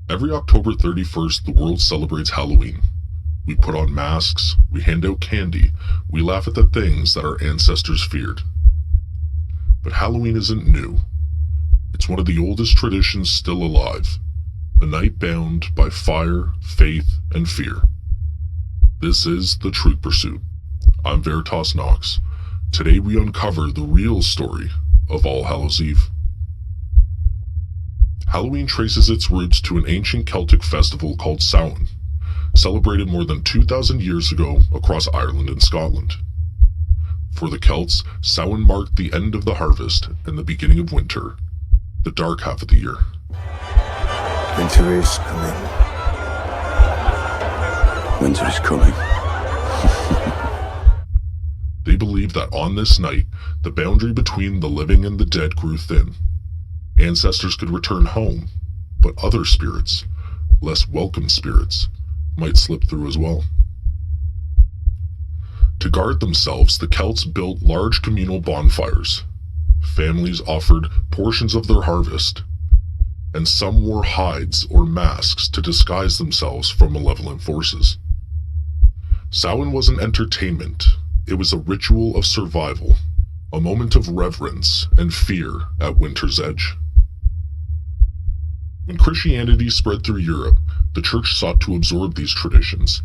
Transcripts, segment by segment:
Every October 31st, the world celebrates Halloween. We put on masks, we hand out candy, we laugh at the things that our ancestors feared. But Halloween isn't new. It's one of the oldest traditions still alive, a night bound by fire, faith, and fear. This is The Truth Pursuit. I'm Veritas Knox. Today we uncover the real story of All Hallows Eve. Halloween traces its roots to an ancient Celtic festival called Samhain, celebrated more than 2,000 years ago across Ireland and Scotland. For the Celts, Samhain marked the end of the harvest and the beginning of winter, the dark half of the year. Winter is coming. Winter is coming. They believed that on this night, the boundary between the living and the dead grew thin. Ancestors could return home, but other spirits, less welcome spirits, might slip through as well. To guard themselves, the Celts built large communal bonfires. Families offered portions of their harvest, and some wore hides or masks to disguise themselves from malevolent forces. Samhain wasn't entertainment, it was a ritual of survival, a moment of reverence and fear at winter's edge. When Christianity spread through Europe, the Church sought to absorb these traditions.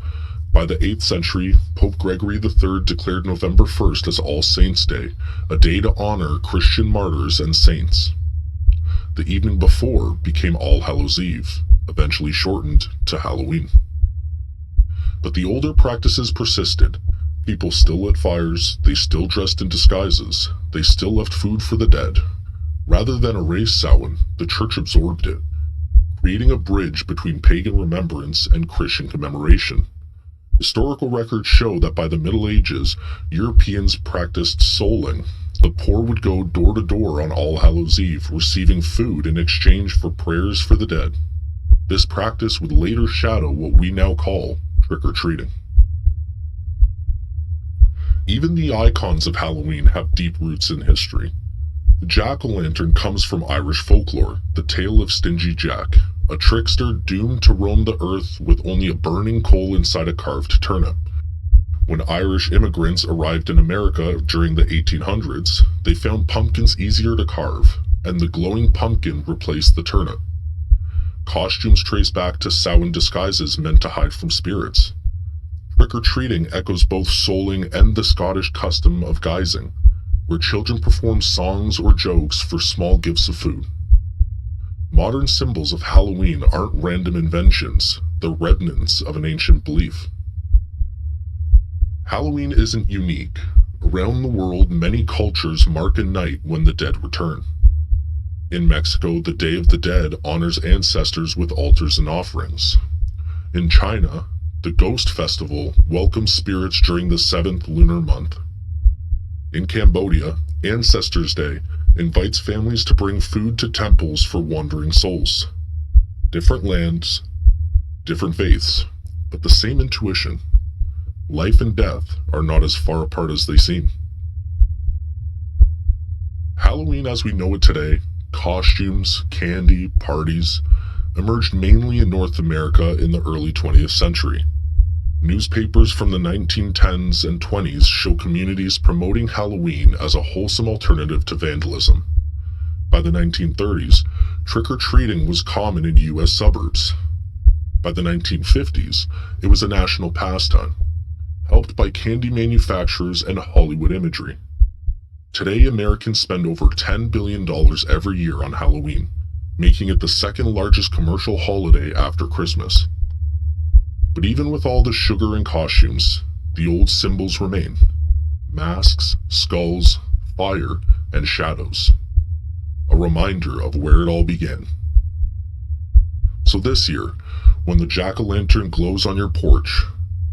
By the 8th century, Pope Gregory III declared November 1st as All Saints' Day, a day to honor Christian martyrs and saints. The evening before became All Hallows Eve, eventually shortened to Halloween. But the older practices persisted. People still lit fires, they still dressed in disguises, they still left food for the dead. Rather than erase Samhain, the Church absorbed it, creating a bridge between pagan remembrance and Christian commemoration. Historical records show that by the Middle Ages, Europeans practiced souling. The poor would go door to door on All Hallows Eve, receiving food in exchange for prayers for the dead. This practice would later shadow what we now call trick-or-treating. Even the icons of Halloween have deep roots in history. The jack-o'-lantern comes from Irish folklore, the tale of Stingy Jack, a trickster doomed to roam the earth with only a burning coal inside a carved turnip. When Irish immigrants arrived in America during the 1800s, they found pumpkins easier to carve, and the glowing pumpkin replaced the turnip. Costumes trace back to Samhain disguises meant to hide from spirits. Trick-or-treating echoes both souling and the Scottish custom of guising, where children perform songs or jokes for small gifts of food. Modern symbols of Halloween aren't random inventions, they're remnants of an ancient belief. Halloween isn't unique. Around the world, many cultures mark a night when the dead return. In Mexico, the Day of the Dead honors ancestors with altars and offerings. In China, the Ghost Festival welcomes spirits during the 7th lunar month. In Cambodia, Ancestors' Day invites families to bring food to temples for wandering souls. Different lands, different faiths, but the same intuition. Life and death are not as far apart as they seem. Halloween as we know it today, costumes, candy, parties, emerged mainly in North America in the early 20th century. Newspapers from the 1910s and 20s show communities promoting Halloween as a wholesome alternative to vandalism. By the 1930s, trick-or-treating was common in U.S. suburbs. By the 1950s, it was a national pastime, helped by candy manufacturers and Hollywood imagery. Today, Americans spend over $10 billion every year on Halloween, making it the second largest commercial holiday after Christmas. But even with all the sugar and costumes, the old symbols remain. Masks, skulls, fire, and shadows. A reminder of where it all began. So this year, when the jack-o'-lantern glows on your porch,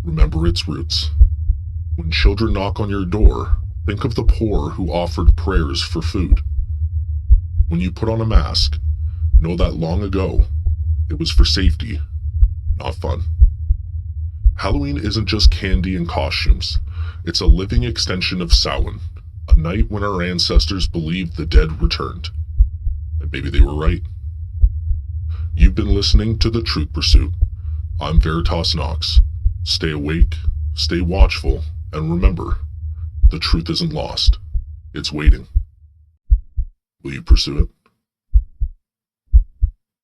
remember its roots. When children knock on your door, think of the poor who offered prayers for food. When you put on a mask, know that long ago, it was for safety, not fun. Halloween isn't just candy and costumes. It's a living extension of Samhain, a night when our ancestors believed the dead returned. And maybe they were right. You've been listening to The Truth Pursuit. I'm Veritas Knox. Stay awake, stay watchful, and remember, the truth isn't lost. It's waiting. Will you pursue it?